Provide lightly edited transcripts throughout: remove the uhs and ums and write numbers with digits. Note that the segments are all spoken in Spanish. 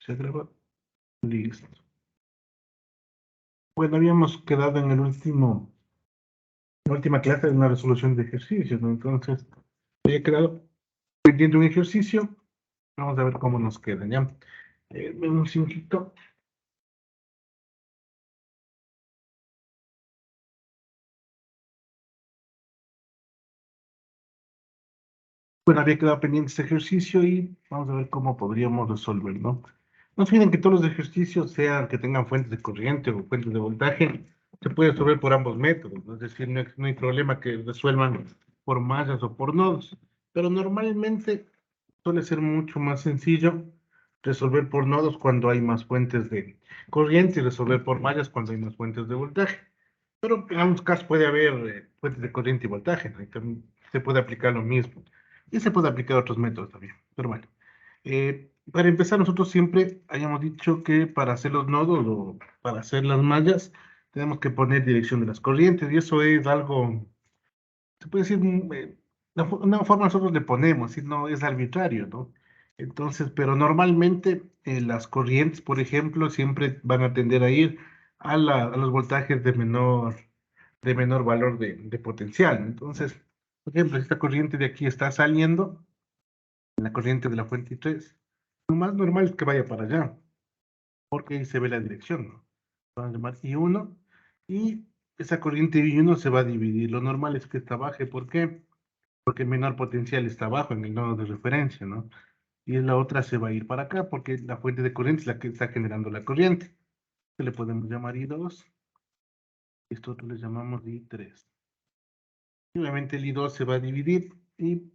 ¿Se graba? Listo. Bueno, habíamos quedado en la última clase de una resolución de ejercicios, ¿no? Entonces, había quedado pendiente un ejercicio. Vamos a ver cómo nos queda, ¿ya? Un segundito. Bueno, había quedado pendiente este ejercicio y vamos a ver cómo podríamos resolverlo, ¿no? No se olviden que todos los ejercicios, sean que tengan fuentes de corriente o fuentes de voltaje, se puede resolver por ambos métodos, ¿no? Es decir, no hay problema que resuelvan por mallas o por nodos, pero normalmente suele ser mucho más sencillo resolver por nodos cuando hay más fuentes de corriente y resolver por mallas cuando hay más fuentes de voltaje. Pero en ambos casos puede haber fuentes de corriente y voltaje, ¿no? Y también se puede aplicar lo mismo. Y se puede aplicar otros métodos también. Pero bueno, para empezar, nosotros siempre hayamos dicho que para hacer los nodos o para hacer las mallas, tenemos que poner dirección de las corrientes. Y eso es algo, se puede decir, una forma nosotros le ponemos, y no es arbitrario, ¿no? Entonces, pero normalmente las corrientes, por ejemplo, siempre van a tender a ir a los voltajes de menor valor de potencial. Entonces, por ejemplo, si esta corriente de aquí está saliendo, la corriente de la fuente I3, lo más normal es que vaya para allá, porque ahí se ve la dirección, ¿no? Vamos a llamar I1, y esa corriente I1 se va a dividir. Lo normal es que esta baje, ¿por qué? Porque el menor potencial está abajo en el nodo de referencia, ¿no? Y la otra se va a ir para acá, porque la fuente de corriente es la que está generando la corriente. Que le podemos llamar I2, esto otro le llamamos I3. Y obviamente el I2 se va a dividir, y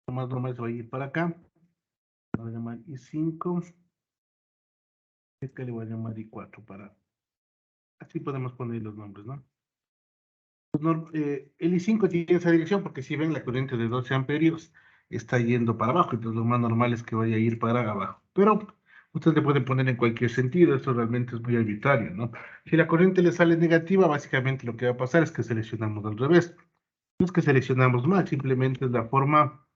lo más normal se va a ir para acá. Le voy a llamar I5, este le voy a llamar I4 así podemos poner los nombres, ¿no? El I5 tiene esa dirección porque si ven la corriente de 12 amperios está yendo para abajo, entonces lo más normal es que vaya a ir para abajo. Pero usted le puede poner en cualquier sentido, esto realmente es muy arbitrario, ¿no? Si la corriente le sale negativa, básicamente lo que va a pasar es que seleccionamos al revés. No es que seleccionamos mal, simplemente es la forma,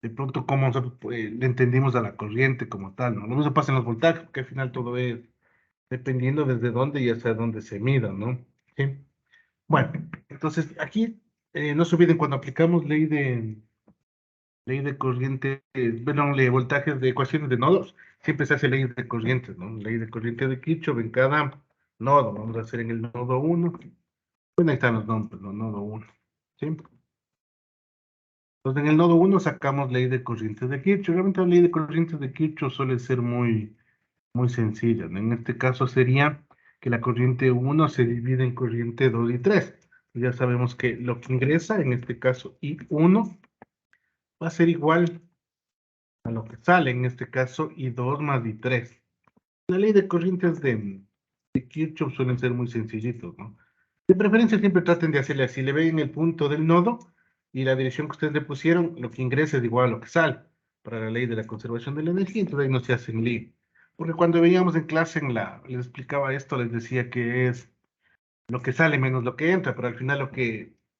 de pronto, como nosotros le entendimos a la corriente como tal, ¿no? Lo mismo pasa en los voltajes, porque al final todo es dependiendo desde dónde y hacia dónde se mida, ¿no? ¿Sí? Bueno, entonces aquí no se olviden cuando aplicamos ley de corriente, bueno, ley de voltajes de ecuaciones de nodos, siempre se hace ley de corrientes, ¿no? Ley de corriente de Kirchhoff en cada nodo. Vamos a hacer en el nodo 1. Bueno, ahí están los nombres, ¿no? Nodo 1. ¿Sí? Entonces en el nodo 1 sacamos ley de corrientes de Kirchhoff. Realmente la ley de corrientes de Kirchhoff suele ser muy sencilla, ¿no? En este caso sería que la corriente 1 se divide en corriente 2 y 3. Ya sabemos que lo que ingresa, en este caso I1, va a ser igual a lo que sale, en este caso I2 más I3. La ley de corrientes de Kirchhoff suelen ser muy sencillitos, ¿no? De preferencia siempre traten de hacerle así, le ven el punto del nodo y la dirección que ustedes le pusieron, lo que ingresa es igual a lo que sale, para la ley de la conservación de la energía, entonces ahí no se hacen lío. Porque cuando veíamos en clase, les explicaba esto, les decía que es lo que sale menos lo que entra, pero al final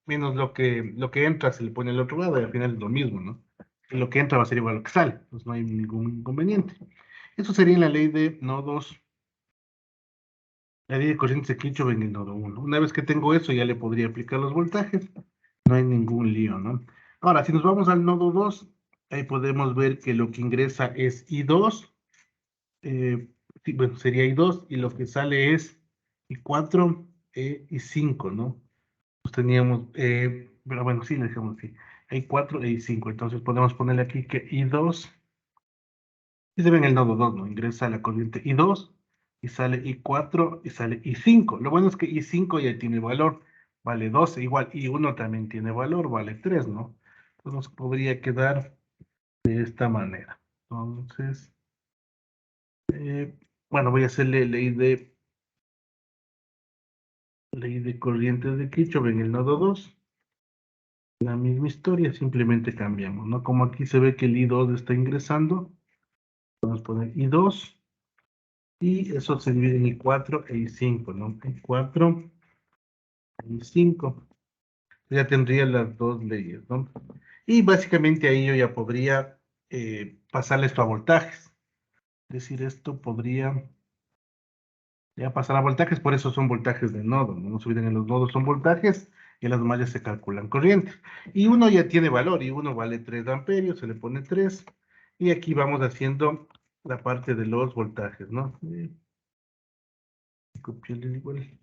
menos lo que entra se le pone al otro lado y al final es lo mismo, ¿no? Y lo que entra va a ser igual a lo que sale, entonces no hay ningún inconveniente. Eso sería en la ley de nodos, la ley de corrientes de Kirchhoff en el nodo 1. Una vez que tengo eso, ya le podría aplicar los voltajes, no hay ningún lío, ¿no? Ahora, si nos vamos al nodo 2, ahí podemos ver que lo que ingresa es I2, sí, bueno, sería I2, y lo que sale es I4 y 5, ¿no? Pues teníamos, pero bueno, sí, le dejamos así. I4 e I5, entonces podemos ponerle aquí que I2, y se ve en el nodo 2, ¿no? Ingresa la corriente I2, y sale I4, y sale I5. Lo bueno es que I5 ya tiene valor, vale 12, igual I1 también tiene valor, vale 3, ¿no? Entonces nos podría quedar de esta manera. Entonces, bueno, voy a hacerle ley de corrientes de Kirchhoff en el nodo 2. La misma historia, simplemente cambiamos, ¿no? Como aquí se ve que el I2 está ingresando, vamos a poner I2, y eso se divide en I4 e I5, ¿no? I4 e I5. Ya tendría las dos leyes, ¿no? Y básicamente ahí yo ya podría pasarle esto a voltajes. decir, esto podría ya pasar a voltajes, por eso son voltajes de nodo, no se olviden, en los nodos son voltajes y en las mallas se calculan corrientes. Y uno ya tiene valor, y uno vale 3 amperios, se le pone 3, y aquí vamos haciendo la parte de los voltajes, ¿no? Copiarle igual.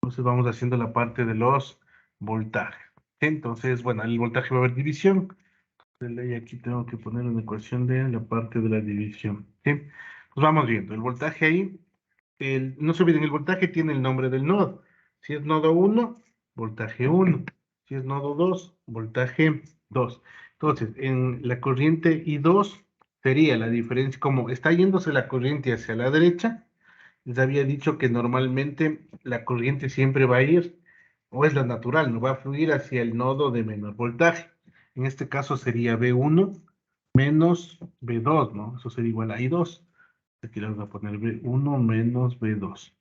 Entonces vamos haciendo la parte de los voltajes. Entonces, bueno, el voltaje va a haber división. Y aquí tengo que poner una ecuación de la parte de la división. ¿Sí? Pues vamos viendo. El voltaje ahí, no se olviden, el voltaje tiene el nombre del nodo. Si es nodo 1, voltaje 1. Si es nodo 2, voltaje 2. Entonces, en la corriente I2 sería la diferencia, como está yéndose la corriente hacia la derecha, les había dicho que normalmente la corriente siempre va a ir, o es la natural, no va a fluir hacia el nodo de menor voltaje. En este caso sería B1 menos B2, ¿no? Eso sería igual a I2. Aquí le vamos a poner B1 menos B2.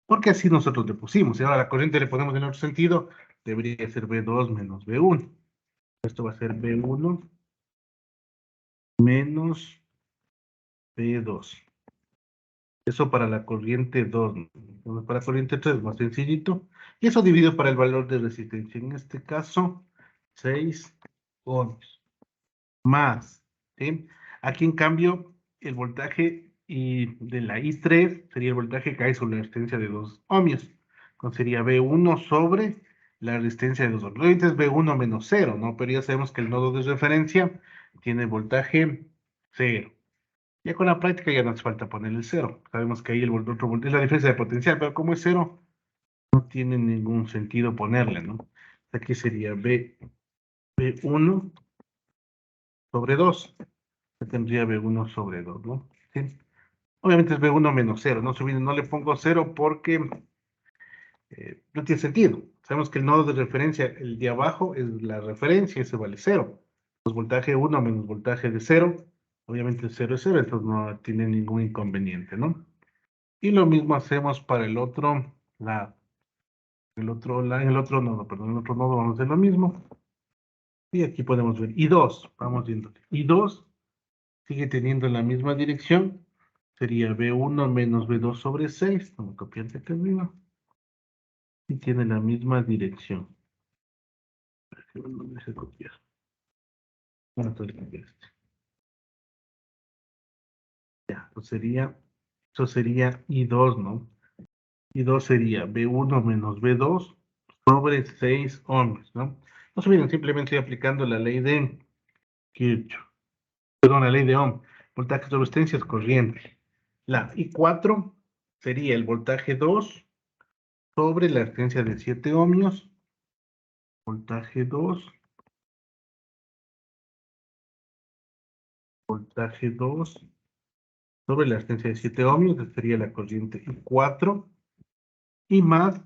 Porque así nosotros le pusimos. Y ahora la corriente le ponemos en otro sentido, debería ser B2 menos B1. Esto va a ser B1 menos B2. Eso para la corriente 2, ¿no? Entonces, para la corriente 3 es más sencillito. Y eso dividido para el valor de resistencia. En este caso, 6 ohms. Más, ¿sí? Aquí, en cambio, el voltaje de la I3 sería el voltaje que hay sobre la resistencia de 2 ohmios. Entonces sería B1 sobre la resistencia de 2 ohmios. Ahorita es B1 menos 0, ¿no? Pero ya sabemos que el nodo de referencia tiene voltaje 0. Ya con la práctica ya no hace falta poner el 0. Sabemos que ahí otro voltaje es la diferencia de potencial, pero como es 0, no tiene ningún sentido ponerle, ¿no? Aquí sería B1 sobre 2. Tendría B1 sobre 2, ¿no? Sí. Obviamente es B1 menos 0, ¿no? No le pongo 0 porque no tiene sentido. Sabemos que el nodo de referencia, el de abajo, es la referencia, ese vale 0. Pues voltaje 1 menos voltaje de 0, obviamente el 0 es 0, entonces no tiene ningún inconveniente, ¿no? Y lo mismo hacemos para el otro lado. En el otro nodo, perdón, en el otro nodo vamos a hacer lo mismo. Y aquí podemos ver I2, vamos viendo. I2 sigue teniendo la misma dirección. Sería B1 menos B2 sobre 6. Vamos a copiar de acá arriba. Y tiene la misma dirección. No me deje copiar. Bueno, entonces copiar este. Ya, eso sería I2, ¿no? I2 sería B1 menos B2 sobre 6 ohms, ¿no? No se olviden, simplemente estoy aplicando la ley de Kirchhoff. Perdón, la ley de Ohm. Voltaje sobre resistencia es corriente. La I4 sería el voltaje 2 sobre la resistencia de 7 ohmios. Voltaje 2, voltaje 2 sobre la resistencia de 7 ohmios, que sería la corriente I4, y más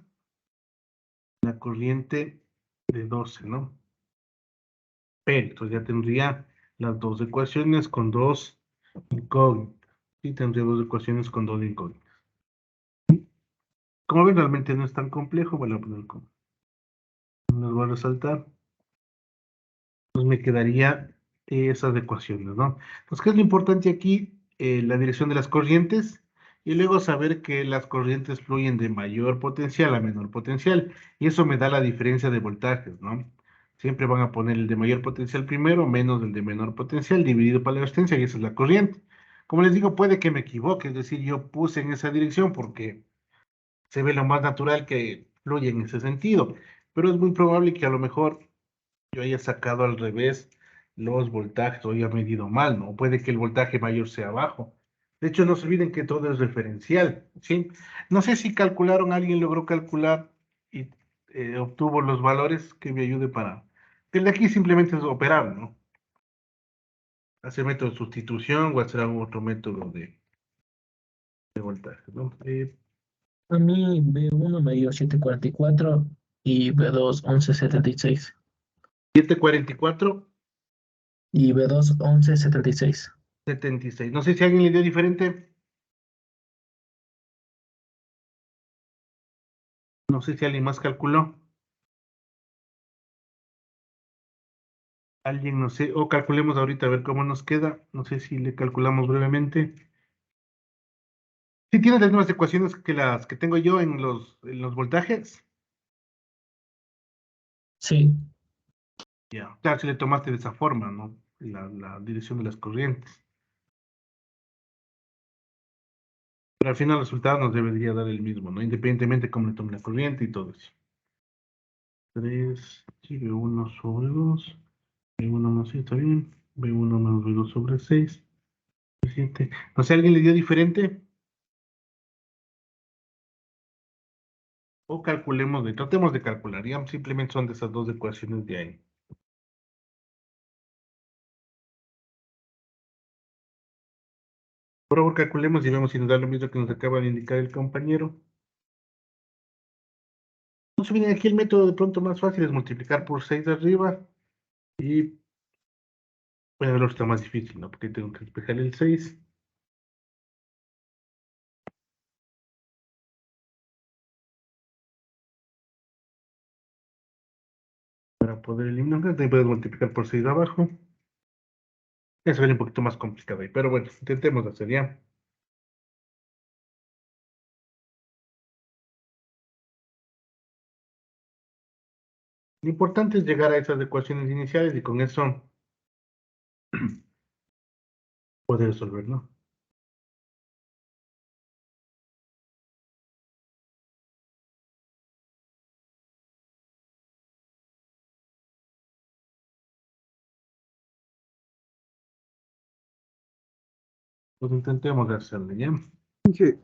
la corriente de 12, ¿no? Pero entonces ya tendría las dos ecuaciones con dos incógnitas. Sí, tendría dos ecuaciones con dos incógnitas. Como ven, realmente no es tan complejo, voy a poner como. Los voy a resaltar. Pues me quedaría esas ecuaciones, ¿no? Pues, ¿qué es lo importante aquí? La dirección de las corrientes y luego saber que las corrientes fluyen de mayor potencial a menor potencial y eso me da la diferencia de voltajes, ¿no? Siempre van a poner el de mayor potencial primero, menos el de menor potencial, dividido por la resistencia y esa es la corriente. Como les digo, puede que me equivoque, es decir, yo puse en esa dirección porque se ve lo más natural que fluye en ese sentido, pero es muy probable que a lo mejor yo haya sacado al revés los voltajes o haya medido mal, ¿no? Puede que el voltaje mayor sea bajo. De hecho, no se olviden que todo es referencial, ¿sí? No sé si calcularon, alguien logró calcular y obtuvo los valores que me ayude para. El de aquí simplemente es operar, ¿no? Hacer método de sustitución o hacer algún otro método de voltaje, ¿no? A mí B1 me dio 744 y B2 1176. 744, Y B2 1176. 76. No sé si alguien le dio diferente. No sé si alguien más calculó. Alguien, no sé, o calculemos ahorita a ver cómo nos queda. No sé si le calculamos brevemente. Si tienes las mismas ecuaciones que las que tengo yo en los voltajes. Sí, Ya, claro, si le tomaste de esa forma, ¿no? La dirección de las corrientes. Pero al final el resultado nos debería dar el mismo, ¿no? Independientemente de cómo le tome la corriente y todo eso. 3, aquí B1 sobre 2, B1 más 6, está bien. B1 menos B2 sobre 6, 7. No sé, ¿alguien le dio diferente? O calculemos, tratemos de calcular, ya simplemente son de esas dos ecuaciones de ahí. Por favor, calculemos y vemos si nos da lo mismo que nos acaba de indicar el compañero. Entonces, miren, aquí el método de pronto más fácil es multiplicar por 6 de arriba y, bueno, el otro está más difícil, ¿no? Porque tengo que despejar el 6 para poder eliminar. También puedes multiplicar por 6 abajo. Eso sería un poquito más complicado ahí, pero bueno, intentemos hacer ya. Lo importante es llegar a esas ecuaciones iniciales y con eso poder resolver, ¿no? Pues intentemos hacerlo, ¿ya? Dije,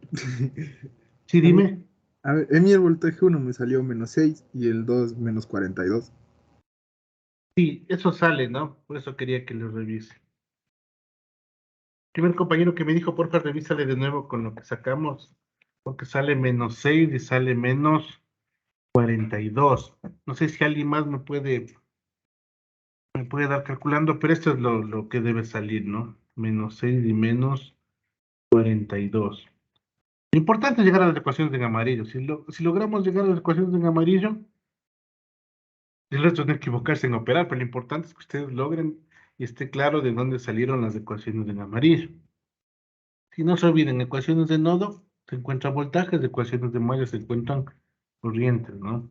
Sí, a mí, dime. a ver, en mí el voltaje uno me salió -6 y el 2 -42. Sí, eso sale, ¿no? Por eso quería que lo revise. Primer compañero que me dijo, porfa, revísale de nuevo con lo que sacamos, porque sale -6 y sale -42. No sé si alguien más me puede dar calculando, pero esto es lo que debe salir, ¿no? -6 y -42. Lo importante es llegar a las ecuaciones en amarillo. Si logramos llegar a las ecuaciones en amarillo, el resto es no equivocarse en operar, pero lo importante es que ustedes logren y esté claro de dónde salieron las ecuaciones en amarillo. Si no se olviden, ecuaciones de nodo se encuentran voltajes, ecuaciones de malla se encuentran corrientes, ¿no?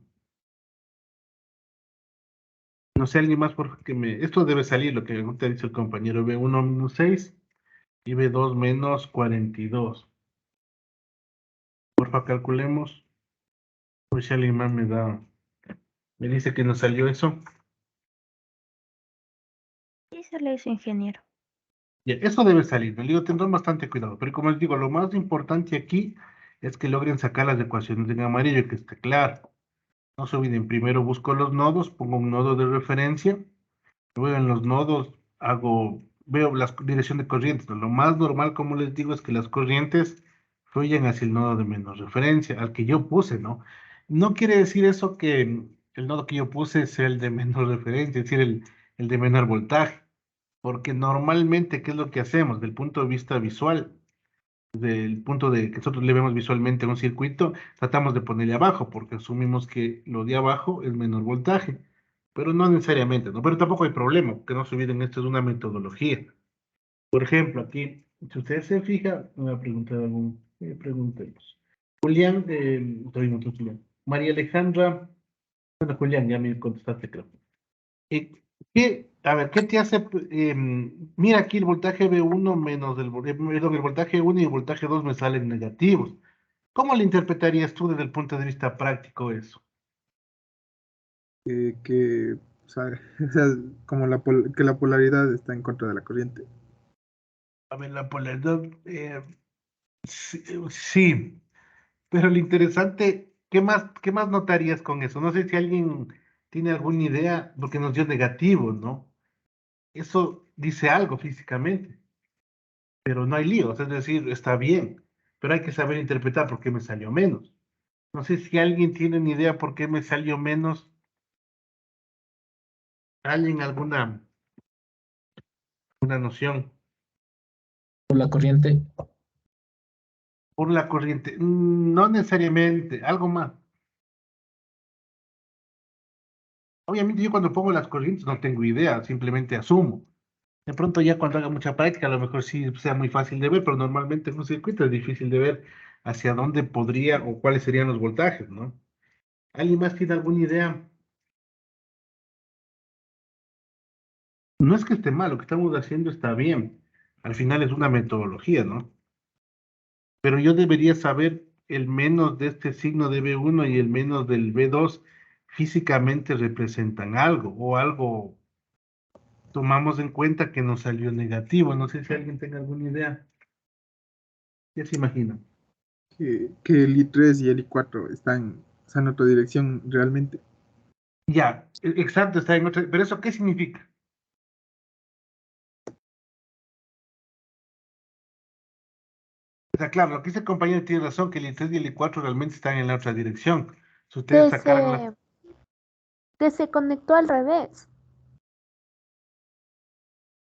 No sé, alguien más, por que me... Esto debe salir, lo que te ha dicho el compañero, B1 -6 y B2 -42. Porfa, calculemos. Pues si alguien más me dice que nos salió eso. Sí, se le hizo ingeniero. Ya, eso debe salir, le digo, tendrán bastante cuidado, pero como les digo, lo más importante aquí es que logren sacar las ecuaciones en amarillo, que esté claro. No se olviden, primero busco los nodos, pongo un nodo de referencia, luego en los nodos veo la dirección de corrientes. Lo más normal, como les digo, es que las corrientes fluyan hacia el nodo de menos referencia, al que yo puse, ¿no? No quiere decir eso que el nodo que yo puse sea el de menor referencia, es decir, el de menor voltaje. Porque normalmente, ¿qué es lo que hacemos? Del punto de vista visual, del punto de que nosotros le vemos visualmente a un circuito, tratamos de ponerle abajo, porque asumimos que lo de abajo es menor voltaje. Pero no necesariamente, ¿no? Pero tampoco hay problema, porque no se olviden, esto es una metodología. Por ejemplo, aquí, si ustedes se fijan, me va a preguntar algún, preguntemos. Julián, todavía no tengo Julián. María Alejandra, bueno, Julián, ya me contestaste, creo. Eh, a ver, ¿qué te hace? Mira aquí el voltaje B1 menos perdón, el voltaje 1 y el voltaje 2 me salen negativos. ¿Cómo le interpretarías tú desde el punto de vista práctico eso? O sea, o sea, como que la polaridad está en contra de la corriente. A ver, la polaridad, sí, sí, pero lo interesante, qué más notarías con eso? No sé si alguien tiene alguna idea, porque nos dio negativo, ¿no? Eso dice algo físicamente, pero no hay líos, es decir, está bien, pero hay que saber interpretar por qué me salió menos. No sé si alguien tiene ni idea por qué me salió menos. ¿Alguien una noción? por la corriente. Por la corriente. No necesariamente, algo más. Obviamente yo cuando pongo las corrientes no tengo idea, simplemente asumo. De pronto ya cuando haga mucha práctica a lo mejor sí sea muy fácil de ver, pero normalmente en un circuito es difícil de ver hacia dónde podría o cuáles serían los voltajes, ¿no? ¿Alguien más tiene alguna idea? No es que esté mal, lo que estamos haciendo está bien. Al final es una metodología, ¿no? Pero yo debería saber el menos de este signo de B1 y el menos del B2 físicamente representan algo o algo tomamos en cuenta que nos salió negativo. No sé si alguien tenga alguna idea. ¿Qué se imagina? Que el I3 y el I4 están, o sea, en otra dirección realmente. Ya, exacto, está en otra. Pero ¿eso qué significa? O sea, claro, lo que dice el compañero tiene razón, que el I3 y el I4 realmente están en la otra dirección. Si ustedes Que sacaran la... se, que se conectó al revés.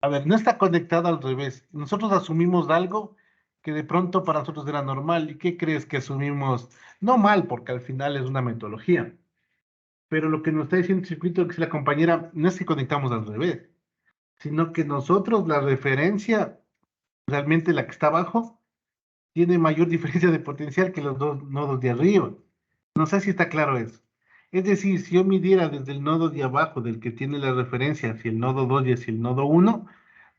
A ver, no está conectado al revés. Nosotros asumimos algo que de pronto para nosotros era normal. ¿Y qué crees que asumimos? No mal, porque al final es una metodología. Pero lo que nos está diciendo el circuito, que es la compañera, no es que conectamos al revés, sino que nosotros la referencia, realmente la que está abajo, tiene mayor diferencia de potencial que los dos nodos de arriba. No sé si está claro eso. Es decir, si yo midiera desde el nodo de abajo, del que tiene la referencia, hacia el nodo 2 y hacia el nodo 1,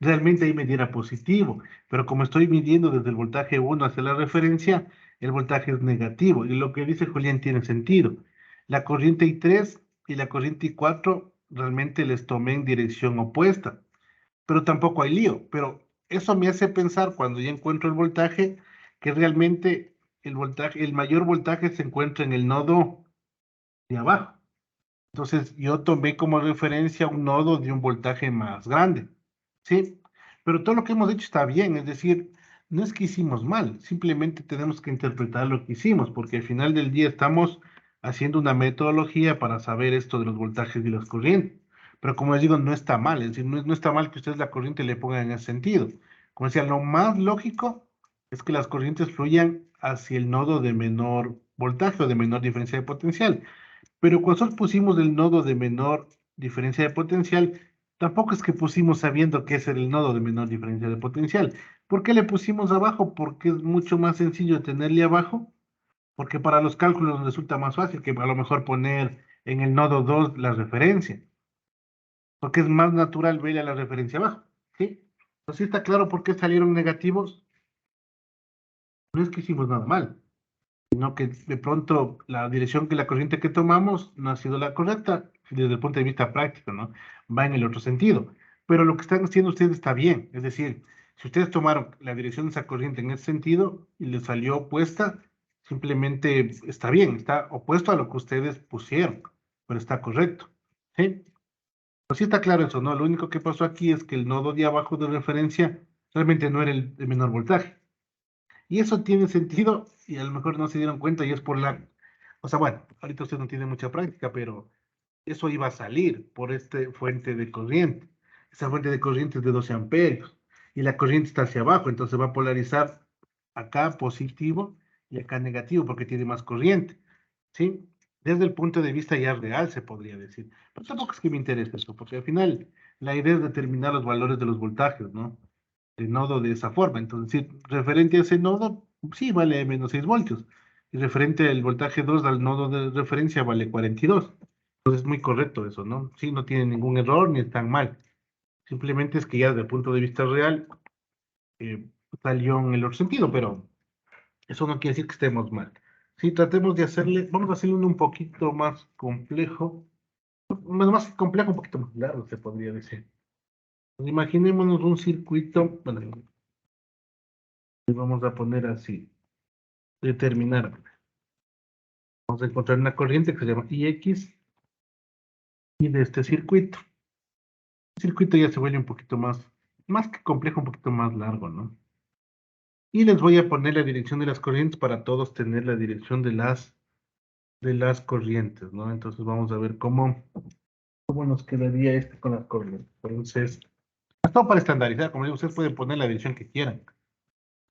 realmente ahí me diera positivo. Pero como estoy midiendo desde el voltaje 1 hacia la referencia, el voltaje es negativo. Y lo que dice Julián tiene sentido. La corriente I3 y la corriente I4 realmente les tomé en dirección opuesta, pero tampoco hay lío. Pero eso me hace pensar cuando ya encuentro el voltaje, que realmente el voltaje, el mayor voltaje se encuentra en el nodo de abajo. Entonces yo tomé como referencia un nodo de un voltaje más grande, ¿sí? Pero todo lo que hemos hecho está bien, es decir, no es que hicimos mal, simplemente tenemos que interpretar lo que hicimos, porque al final del día estamos haciendo una metodología para saber esto de los voltajes y las corrientes. Pero como les digo, no está mal, es decir, no está mal que ustedes la corriente le pongan en ese sentido. Como decía, lo más lógico es que las corrientes fluyan hacia el nodo de menor voltaje o de menor diferencia de potencial. Pero cuando nosotros pusimos el nodo de menor diferencia de potencial, tampoco es que pusimos sabiendo que ese era el nodo de menor diferencia de potencial. ¿Por qué le pusimos abajo? Porque es mucho más sencillo tenerle abajo, porque para los cálculos nos resulta más fácil que a lo mejor poner en el nodo 2 la referencia, porque es más natural verle a la referencia abajo, ¿sí? Entonces está claro por qué salieron negativos. No es que hicimos nada mal, sino que de pronto la dirección que la corriente que tomamos no ha sido la correcta desde el punto de vista práctico, ¿no? Va en el otro sentido. Pero lo que están haciendo ustedes está bien, es decir, si ustedes tomaron la dirección de esa corriente en ese sentido y les salió opuesta, simplemente está bien, está opuesto a lo que ustedes pusieron, pero está correcto, ¿sí? Pues sí está claro eso, ¿no? Lo único que pasó aquí es que el nodo de abajo de referencia realmente no era el de menor voltaje. Y eso tiene sentido y a lo mejor no se dieron cuenta y es por la... O sea, bueno, ahorita usted no tiene mucha práctica, pero eso iba a salir por esta fuente de corriente. Esa fuente de corriente es de 12 amperios y la corriente está hacia abajo, entonces va a polarizar acá positivo y acá negativo porque tiene más corriente, ¿sí? Desde el punto de vista ya real se podría decir. Pero tampoco es que me interese eso, porque al final la idea es determinar los valores de los voltajes, ¿no? De nodo de esa forma. Entonces, sí, referente a ese nodo, sí, vale menos 6 voltios. Y referente al voltaje 2 al nodo de referencia vale 42. Entonces es muy correcto eso, ¿no? Sí, no tiene ningún error ni es tan mal. Simplemente es que ya desde el punto de vista real eh, salió en el otro sentido, pero eso no quiere decir que estemos mal. Sí, tratemos de hacerle, vamos a hacerle uno un poquito más complejo, más complejo, un poquito más largo, se podría decir. Imaginémonos un circuito, bueno, le vamos a poner así, determinar. Vamos a encontrar una corriente que se llama IX y de este circuito. El circuito ya se vuelve un poquito más que complejo, un poquito más largo, ¿no? Y les voy a poner la dirección de las corrientes para todos tener la dirección de las corrientes, ¿no? Entonces vamos a ver cómo nos quedaría este con las corrientes. Entonces, es todo para estandarizar, como digo, ustedes pueden poner la dirección que quieran.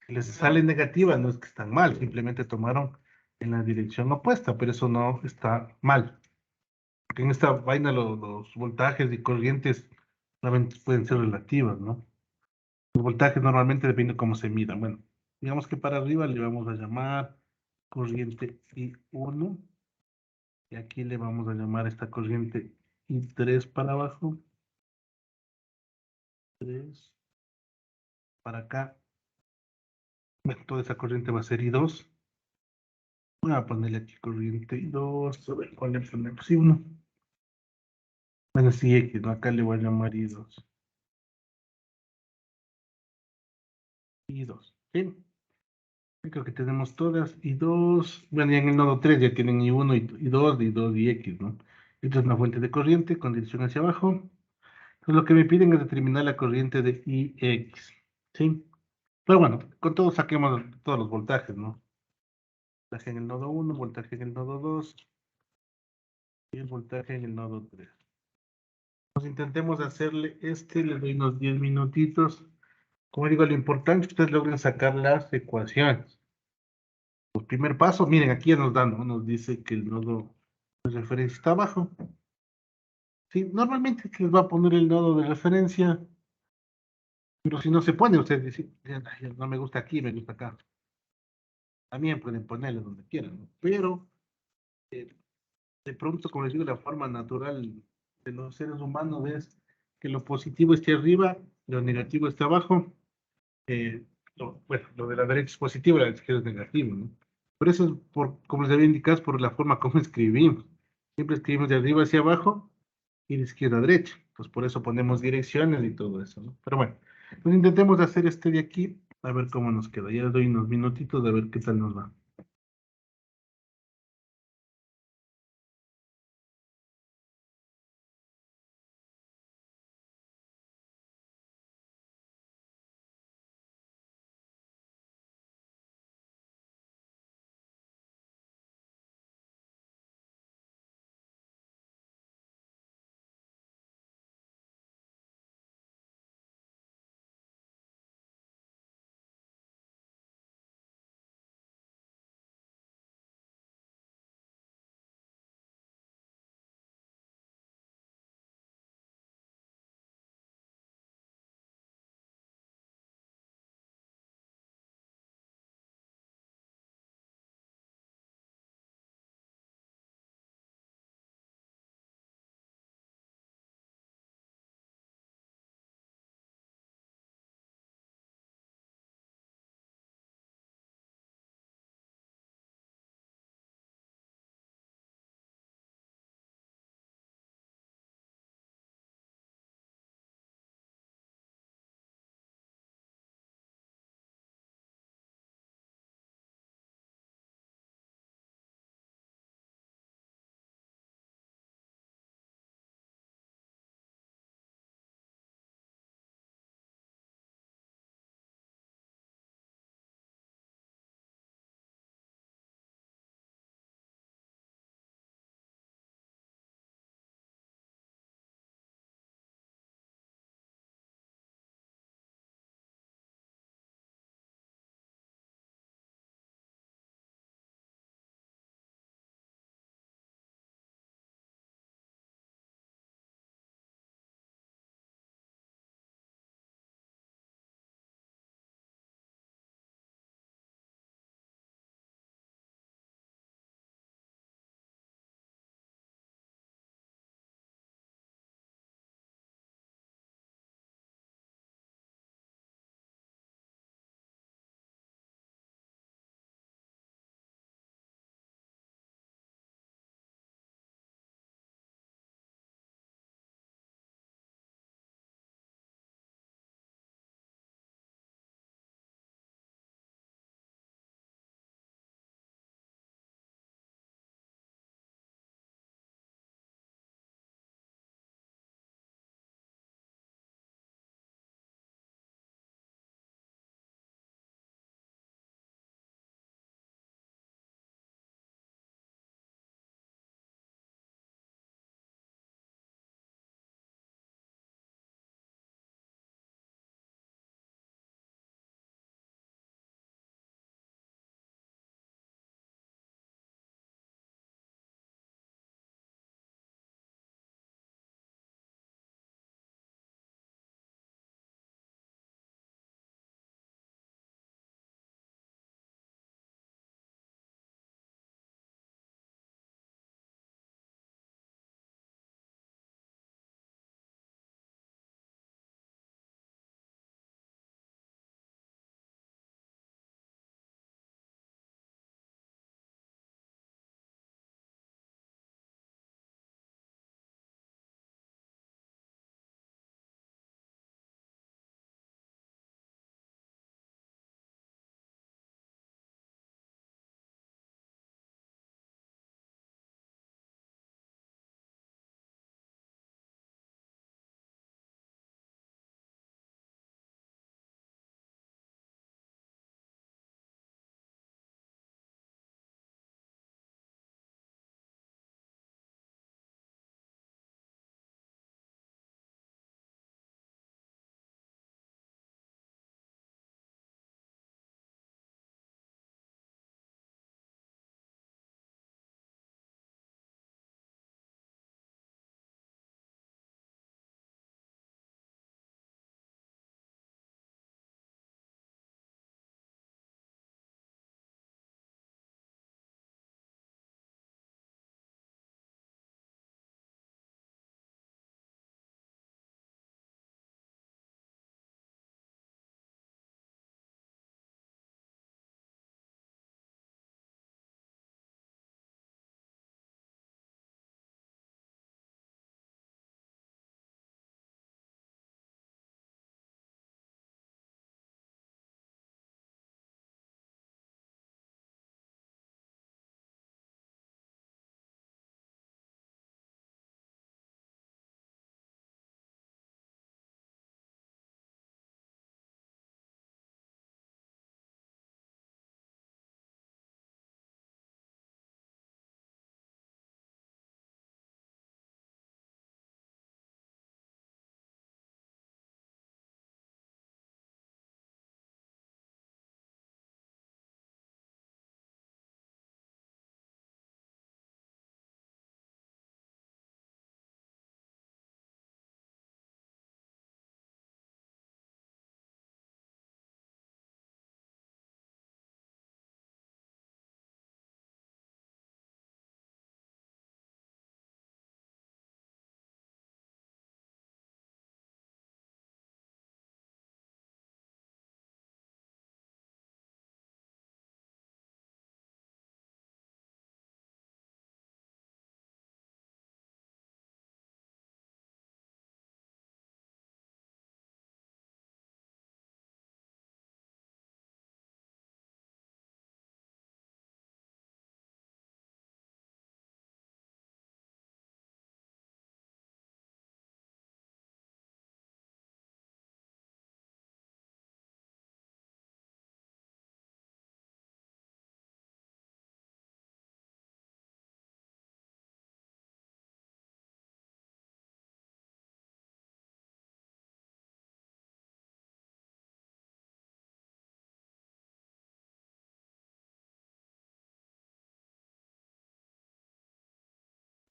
Si les sale negativa, no es que están mal, simplemente tomaron en la dirección opuesta, pero eso no está mal. Porque en esta vaina los voltajes y corrientes realmente pueden ser relativas, ¿no? Los voltajes normalmente depende de cómo se midan. Bueno, digamos que para arriba le vamos a llamar corriente I1 y aquí le vamos a llamar esta corriente I3 para abajo. 3 para acá. Bueno, toda esa corriente va a ser I2. Voy a ponerle aquí corriente I2. A ver, ¿cuál le ponemos? I1. Bueno, sí, X, ¿no? Acá le voy a llamar I2. I2. ¿Sí? Creo que tenemos todas I2. Bueno, ya en el nodo 3 ya tienen I1, I2, I2 y X, ¿no? Esta es una fuente de corriente con dirección hacia abajo. Entonces lo que me piden es determinar la corriente de IX. ¿Sí? Pero bueno, con todo saquemos todos los voltajes, ¿no? Voltaje en el nodo 1, voltaje en el nodo 2 y el voltaje en el nodo 3. Pues intentemos hacerle le doy unos 10 minutitos. Como digo, lo importante es que ustedes logren sacar las ecuaciones. El primer paso, miren, aquí ya nos dan, ¿no? Nos dice que el nodo de referencia está abajo. Sí, normalmente se les va a poner el nodo de referencia, pero si no se pone, ustedes dicen, "Ay, no me gusta aquí, me gusta acá". También pueden ponerlo donde quieran, ¿no? Pero eh, de pronto, como les digo, la forma natural de los seres humanos es que lo positivo esté arriba, lo negativo está abajo. Bueno, lo de la derecha es positivo, la de la izquierda es negativo, ¿no? Por eso, como les había indicado, es por la forma como escribimos. Siempre escribimos de arriba hacia abajo y de izquierda a derecha. Pues por eso ponemos direcciones y todo eso, ¿no? Pero bueno, pues intentemos hacer este de aquí, a ver cómo nos queda. Ya les doy unos minutitos a ver qué tal nos va.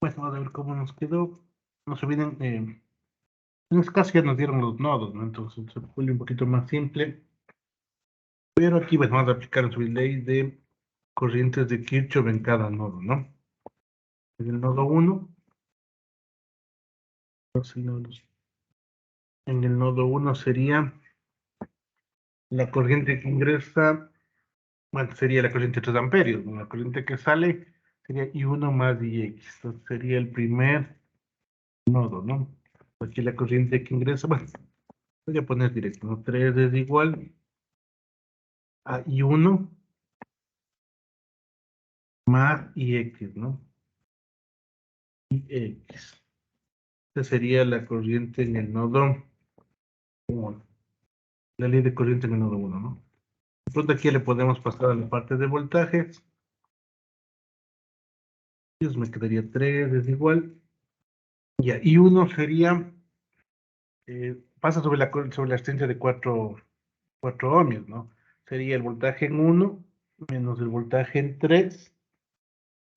Pues vamos a ver cómo nos quedó. No se olviden, en este caso ya nos dieron los nodos, ¿no? Entonces se vuelve un poquito más simple. Pero aquí pues, vamos a aplicar su ley de corrientes de Kirchhoff en cada nodo, ¿no? En el nodo 1, en el nodo 1 sería la corriente que ingresa, bueno, sería la corriente de 3 amperios, ¿no? La corriente que sale sería I1 más IX. Entonces sería el primer nodo, ¿no? Aquí la corriente que ingresa, bueno, voy a poner directo, ¿no? 3 es igual a I1 más IX, ¿no? IX. Esta sería la corriente en el nodo 1. La ley de corriente en el nodo 1, ¿no? De pronto aquí le podemos pasar a la parte de voltajes. Entonces me quedaría 3 es igual. Ya, y 1 sería, pasa sobre la resistencia de 4 ohmios, ¿no? Sería el voltaje en 1 menos el voltaje en 3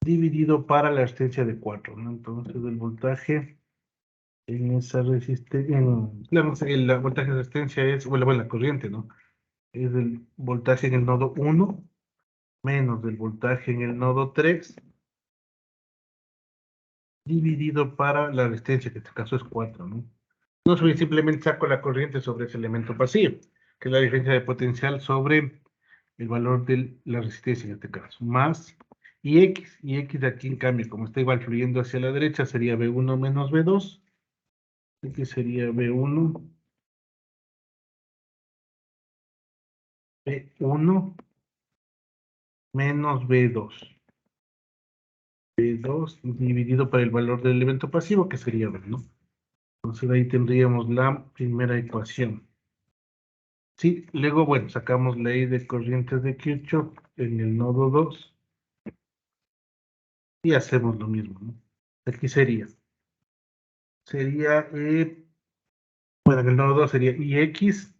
dividido para la resistencia de 4, ¿no? Entonces el voltaje en esa resistencia, claro, el voltaje de resistencia es, bueno, la corriente, ¿no? Es el voltaje en el nodo 1 menos el voltaje en el nodo 3 dividido para la resistencia, que en este caso es 4, ¿no? No soy simplemente saco la corriente sobre ese elemento pasivo, que es la diferencia de potencial sobre el valor de la resistencia en este caso, más y X aquí en cambio, como está igual fluyendo hacia la derecha, sería V1 menos V2, aquí sería V1 menos V2. V2 dividido por el valor del elemento pasivo, que sería V, ¿no? Entonces ahí tendríamos la primera ecuación. Sí, luego, bueno, sacamos ley de corrientes de Kirchhoff en el nodo 2 y hacemos lo mismo, ¿no? Aquí sería, bueno, en el nodo 2 sería IX,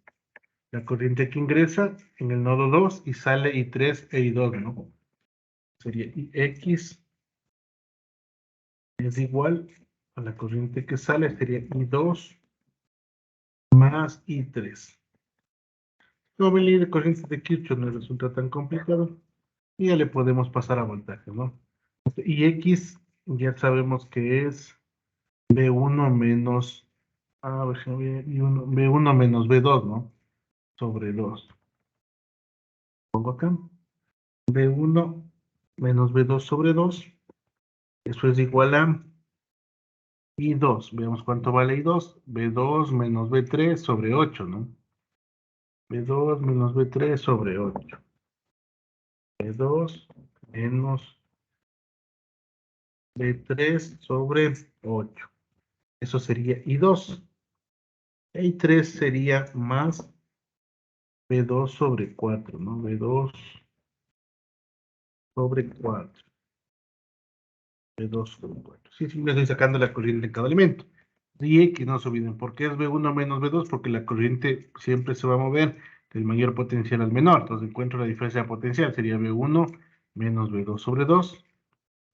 la corriente que ingresa en el nodo 2 y sale I3 e I2, ¿no? Sería IX es igual a la corriente que sale, sería I2 más I3. No, ley de corrientes de Kirchhoff no resulta tan complicado y ya le podemos pasar a voltaje, ¿no? IX ya sabemos que es B1 menos, B1 menos B2, ¿no? Sobre 2. Pongo acá. B1 menos B2 sobre 2. Eso es igual a I2. Veamos cuánto vale I2. B2 menos B3 sobre 8, ¿no? B2 menos B3 sobre 8. B2 menos B3 sobre 8. Eso sería I2. I3 sería más B2 sobre 4, ¿no? B2 sobre 4. B2 sobre 4. Sí, sí, me estoy sacando la corriente en cada elemento. Y X no se olviden. ¿Por qué es B1 menos B2? Porque la corriente siempre se va a mover del mayor potencial al menor. Entonces encuentro la diferencia de potencial. Sería B1 menos B2 sobre 2.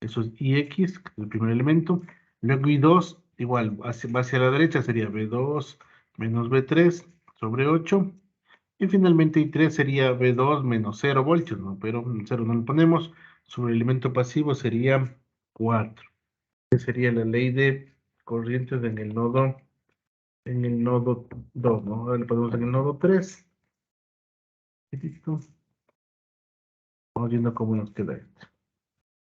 Eso es IX, que es el primer elemento. Luego I2, igual, va hacia la derecha, sería B2 menos B3 sobre 8. Y finalmente I3 sería B2 menos 0 voltios, ¿no? Pero 0 no lo ponemos. Sobre el elemento pasivo sería 4. Esa sería la ley de corrientes en el nodo 2, ¿no? Ahora le ponemos en el nodo 3. Listo. Vamos viendo cómo nos queda esto.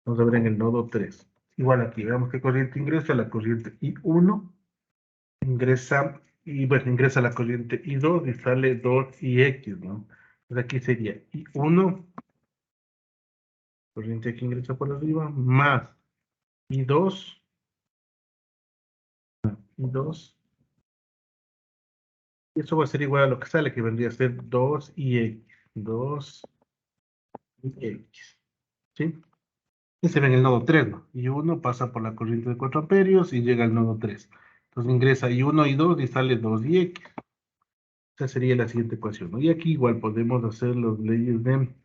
Vamos a ver en el nodo 3. Igual aquí, veamos qué corriente ingresa. La corriente I1 ingresa, y bueno, ingresa la corriente I2 y sale 2IX, ¿no? Entonces aquí sería I1, corriente que ingresa por arriba, más I2, I2, y eso va a ser igual a lo que sale, que vendría a ser 2IX, 2IX, ¿sí? Y se ve en el nodo 3, ¿no? I1 pasa por la corriente de 4 amperios y llega al nodo 3. Entonces ingresa I1, I2 y sale 2IX. Esa sería la siguiente ecuación, ¿no? Y aquí igual podemos hacer las leyes de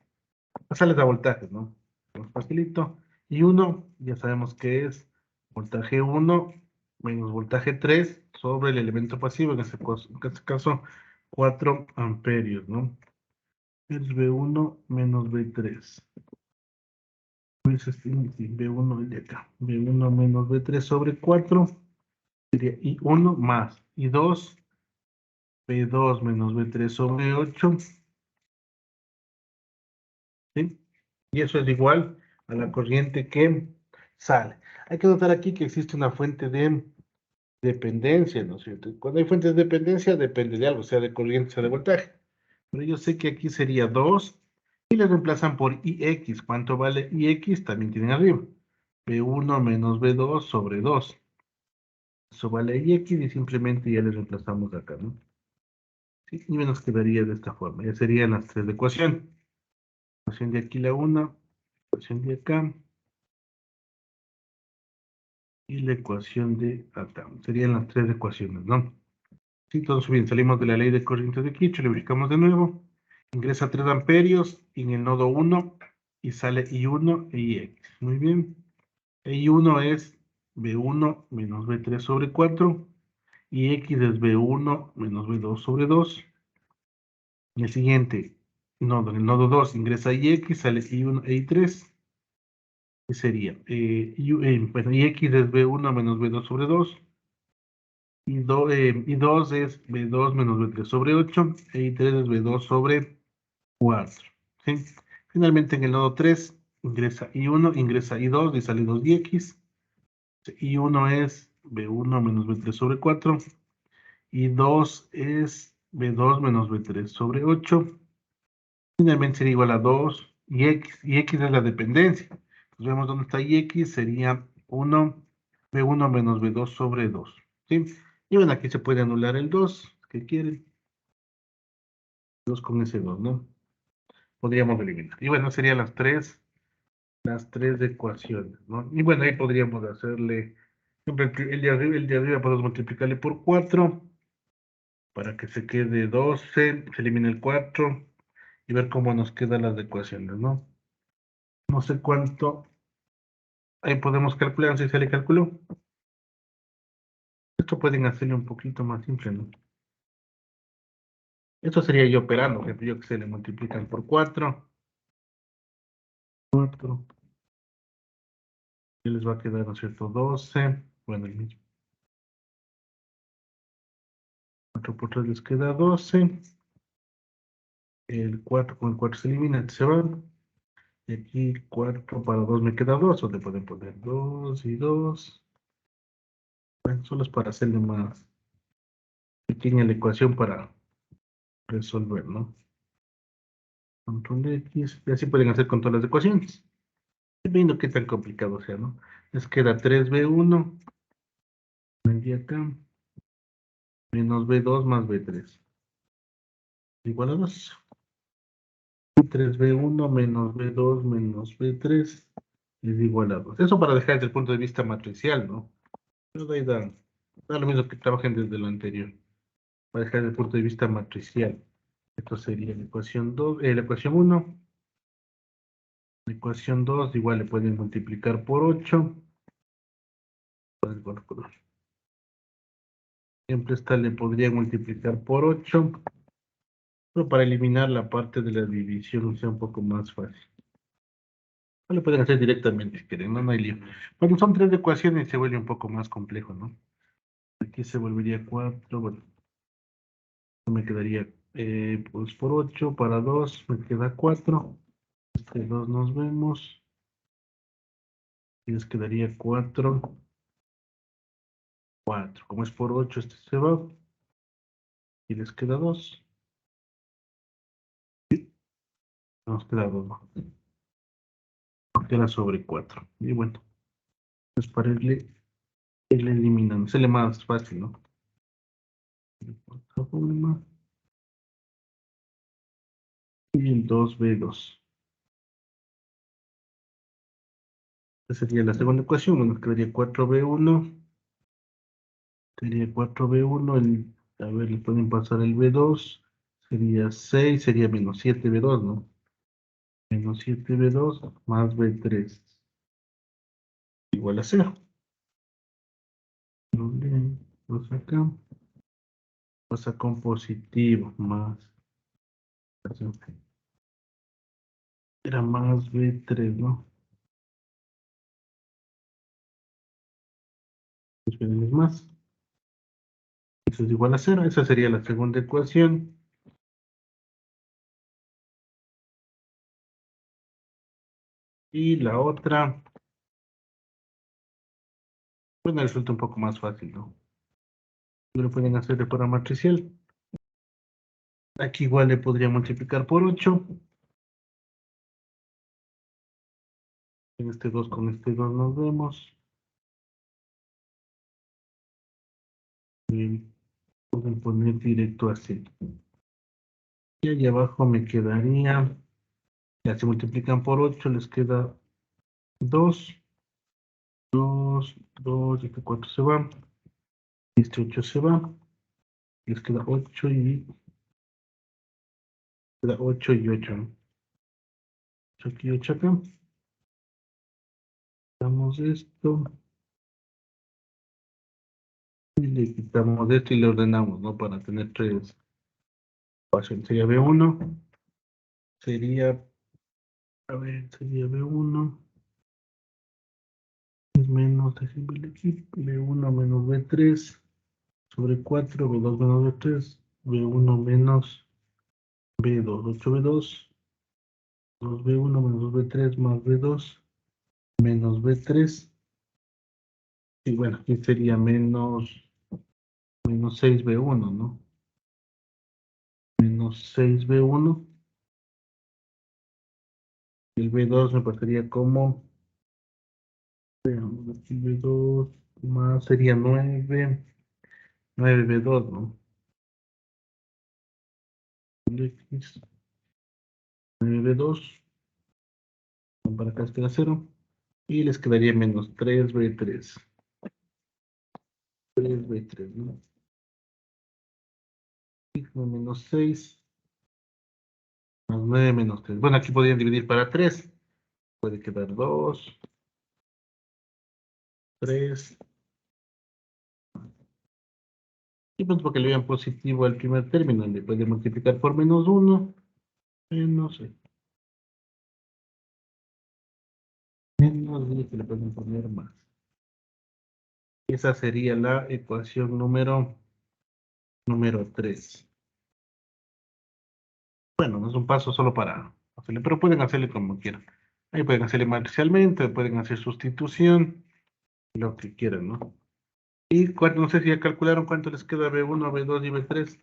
pasarles a voltajes, ¿no? Más facilito. I1, ya sabemos que es voltaje 1 menos voltaje 3 sobre el elemento pasivo, en este caso 4 amperios, ¿no? Es B1 menos B3. Pues B1 el de acá. B1 menos B3 sobre 4 sería I1 más I2, B2 menos B3 sobre 8. ¿Sí? Y eso es igual a la corriente que sale. Hay que notar aquí que existe una fuente de dependencia, ¿no es cierto? Cuando hay fuentes de dependencia, depende de algo, sea de corriente, sea de voltaje. Pero yo sé que aquí sería 2 y le reemplazan por IX. ¿Cuánto vale IX? También tienen arriba. B1 menos B2 sobre 2. Eso vale IX y simplemente ya le reemplazamos acá, ¿no? Sí, y nos quedaría de esta forma. Ya serían las tres ecuaciones. Ecuación de aquí la 1, ecuación de acá y la ecuación de acá. Serían las tres ecuaciones, ¿no? Sí, todo bien. Salimos de la ley de corriente de Kirchhoff, le verificamos de nuevo. Ingresa 3 amperios en el nodo 1 y sale I1 e IX. Muy bien. I1 es B1 menos B3 sobre 4 y X es B1 menos B2 sobre 2. Y el siguiente nodo, en el nodo 2 ingresa IX, sale I1 e I3. ¿Qué sería? Bueno, IX es B1 menos B2 sobre 2. I2 es B2 menos B3 sobre 8. E I3 es B2 sobre 4. ¿Sí? Finalmente en el nodo 3 ingresa I1, ingresa I2 y sale 2IX. I1 es B1 menos B3 sobre 4. I2 es B2 menos B3 sobre 8. Finalmente sería igual a 2 y X. Y X es la dependencia. Entonces vemos dónde está X. Sería 1, B1 menos B2 sobre 2. ¿Sí? Y bueno, aquí se puede anular el 2. ¿Qué quieren? 2 con ese 2, ¿no? Podríamos eliminar. Y bueno, serían las tres ecuaciones, ¿no? Y bueno, ahí podríamos hacerle, siempre el de arriba podemos multiplicarle por 4 para que se quede 12, se elimina el 4 y ver cómo nos quedan las ecuaciones, ¿no? No sé cuánto, ahí podemos calcular, no sé si se le calculó. Esto pueden hacerle un poquito más simple, ¿no? Esto sería yo operando, por ejemplo, yo que se le multiplican por 4, 4, y les va a quedar, ¿no es cierto? 12, bueno, el mismo. 4 por 3 les queda 12. El 4 con el 4 se elimina, se va. Y aquí 4 para 2 me queda 2, o le pueden poner 2 y 2. Bueno, solo es para hacerle más pequeña la ecuación para resolver, ¿no? Control X, y así pueden hacer con todas las ecuaciones. Viendo qué tan complicado sea, ¿no? Les queda 3B1, y acá, menos B2 más B3. Igual a 2. 3B1 menos B2 menos B3 es igual a 2. Eso para dejar desde el punto de vista matricial, ¿no? Pero de ahí da lo mismo que trabajen desde lo anterior. Para dejar desde el punto de vista matricial. Esto sería la ecuación 2, la ecuación 1. La ecuación 2 igual le pueden multiplicar por 8. Por ejemplo, esta le podría multiplicar por 8. Pero para eliminar la parte de la división sea un poco más fácil. O lo pueden hacer directamente si quieren, no, no hay lío. Cuando son tres ecuaciones se vuelve un poco más complejo, ¿no? Aquí se volvería 4, bueno, me quedaría pues por 8 para 2 me queda 4. Este 2 nos vemos. Y les quedaría 4, 4. Como es por 8, este se va. Y les queda 2. Nos queda 2, ¿no? Queda sobre 4. Y bueno, pues para irle eliminando. Se le más fácil, ¿no? Otro problema. Y el 2B2. Esa sería la segunda ecuación. Bueno, quedaría 4B1. Sería 4B1. A ver, le pueden pasar el B2. Sería 6. Sería menos 7B2, ¿no? Menos 7B2 más B3. Igual a 0. ¿Dónde? Pues acá. Pasa con positivo, más. Era más B3, ¿no? Esperemos más. Eso es igual a 0. Esa sería la segunda ecuación. Y la otra, pues me resulta un poco más fácil, ¿no? Lo pueden hacer de forma matricial. Aquí igual le podría multiplicar por 8. En este 2 con este 2 nos vemos. Bien, pueden poner directo así. Y allá abajo me quedaría, ya se multiplican por 8, les queda 2, 2, 2, este 4 se va, este 8 se va, les queda 8 y 8, ¿no? 8 aquí, 8 acá. Quitamos esto. Y le quitamos esto y le ordenamos, ¿no? Para tener 3 espacios. Sería B1. Sería, a ver, sería B1. Es menos, déjenme ver aquí. B1 menos B3 sobre 4. B2 menos B3. B1 menos B2. 8B2. 2B1 menos 2B3 más B2 menos B3. Y bueno, aquí sería menos 6B1, ¿no? Menos 6B1. Y el B2 me pasaría como, veamos, aquí B2 más sería 9B2, ¿no? X, 9B2, para acá queda 0. Y les quedaría menos 3B3. 3B3, ¿no? Menos 6 más 9 menos 3. Bueno, aquí podrían dividir para 3. Puede quedar 2, 3. Y pues porque le vean positivo al primer término, le puede multiplicar por menos 1. No sé. Menos 10 que le pueden poner más. Esa sería la ecuación número 3. Bueno, no es un paso solo para hacerle, pero pueden hacerle como quieran. Ahí pueden hacerle matricialmente, pueden hacer sustitución, lo que quieran, ¿no? Y no sé si ya calcularon cuánto les queda B1, B2 y B3.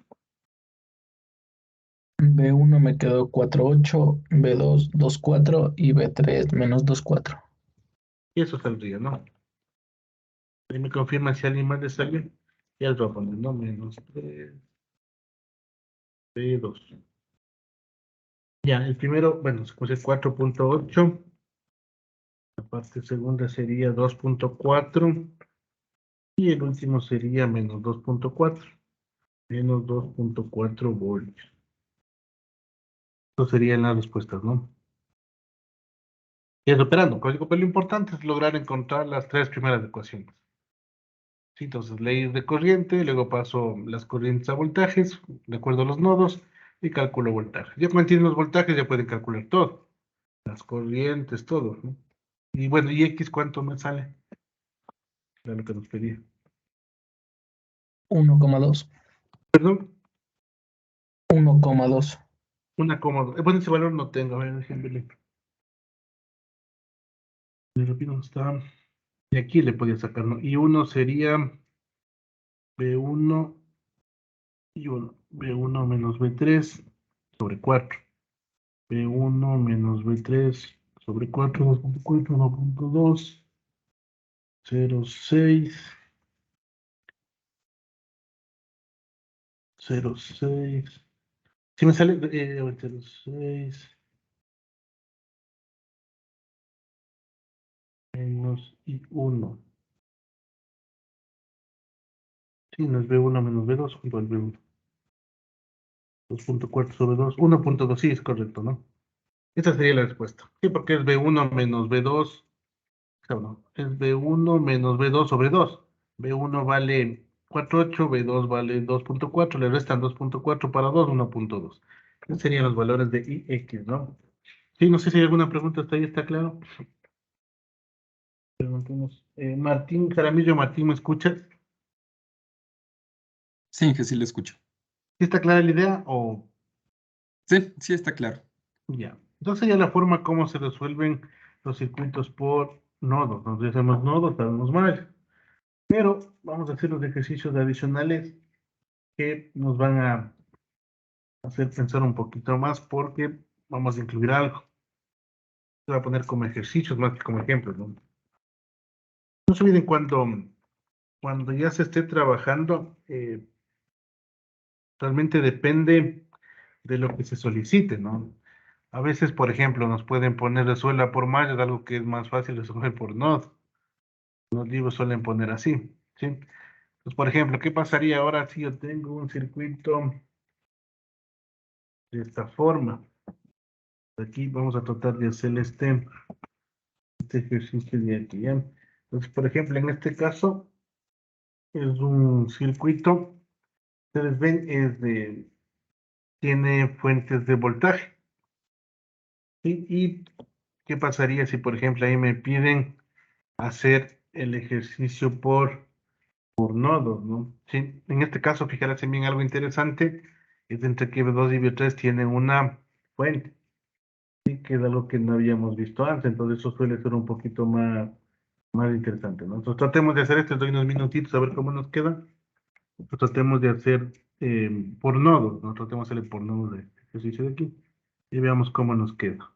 B1 me quedó 4,8, B2 2,4 y B3 menos 2,4. Y eso saldría, ¿no? Ahí me confirman si alguien más le sale. Ya les voy a poner, ¿no? Menos 3, B2. Ya, el primero, bueno, se puse 4.8. La parte segunda sería 2.4. Y el último sería menos 2.4. Menos 2.4 voltios. Eso serían las respuestas, ¿no? Y es operando código, pero lo importante es lograr encontrar las 3 primeras ecuaciones. Sí, entonces, leyes de corriente, luego paso las corrientes a voltajes, de acuerdo a los nodos, y calculo voltajes. Ya cuando tienen los voltajes, ya pueden calcular todo. Las corrientes, todo, ¿no? Y bueno, ¿y X cuánto me sale? Era lo que nos pedía. 1,2. Perdón, 1,2. una cómoda. Bueno, ese valor no tengo, a ver, déjenme ver. De rápido está. Y aquí le podía sacar, ¿no? Y uno sería B1 y 1. B1 menos B3 sobre 4. B1 menos B3 sobre 4, 2.4, 1.2, 0.6, 0.6. Si me sale 0.6 menos y 1. Sí, no es B1 menos B2 junto al B1. 2.4 sobre 2, 1.2, sí, es correcto, ¿no? Esa sería la respuesta. Sí, porque es B1 menos B2, no, es B1 menos B2 sobre 2. B1 vale 4.8, B2 vale 2.4, le restan 2.4 para 2, 1.2. Esos serían los valores de I, X, ¿no? Sí, no sé si hay alguna pregunta hasta ahí, ¿está claro? Preguntemos. Martín Jaramillo, Martín, ¿me escuchas? Sí, que sí lo escucho. ¿Sí está clara la idea o Sí, sí está claro. ya? Entonces ya la forma como se resuelven los circuitos por nodos. Nos hacemos nodos, sabemos más. Pero vamos a hacer los ejercicios adicionales que nos van a hacer pensar un poquito más porque vamos a incluir algo. Se va a poner como ejercicios más que como ejemplos, ¿no? No se olviden cuando ya se esté trabajando, realmente depende de lo que se solicite, ¿no? A veces, por ejemplo, nos pueden poner resuelva por más, es algo que es más fácil resolver por nodo. Los libros suelen poner así, ¿sí? Pues, por ejemplo, ¿qué pasaría ahora si yo tengo un circuito de esta forma? Aquí vamos a tratar de hacer este ejercicio de aquí, ¿ya? Entonces, por ejemplo, en este caso es un circuito, ustedes ven, tiene fuentes de voltaje, ¿sí? ¿Y qué pasaría si, por ejemplo, ahí me piden hacer el ejercicio por nodos, ¿no? Sí, en este caso, fijarse también algo interesante, es entre que B2 y B3 tienen una fuente, ¿sí? Que es algo que no habíamos visto antes, entonces eso suele ser un poquito más interesante, ¿no? Entonces tratemos de hacer esto, les doy unos minutitos a ver cómo nos queda. Pues tratemos de hacer por nodos, ¿no? Tratemos de hacerle por nodos de ejercicio de aquí y veamos cómo nos queda.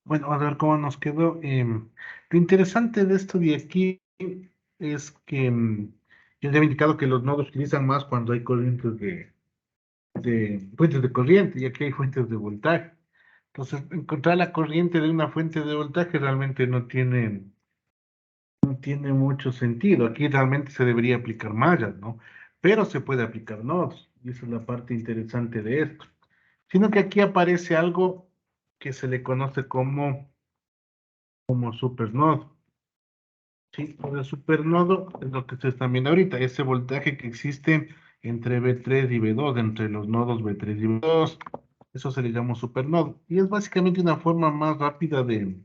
Bueno, vamos a ver cómo nos quedó. Lo interesante de esto de aquí es que yo ya he indicado que los nodos utilizan más cuando hay corrientes de fuentes de corriente y aquí hay fuentes de voltaje. Entonces, encontrar la corriente de una fuente de voltaje realmente no tiene mucho sentido. Aquí realmente se debería aplicar mallas, ¿no? Pero se puede aplicar nodos y esa es la parte interesante de esto. Sino que aquí aparece algo que se le conoce como supernodo. Sí, el supernodo es lo que ustedes están viendo ahorita, ese voltaje que existe entre B3 y B2, entre los nodos B3 y B2, eso se le llama un supernodo. Y es básicamente una forma más rápida de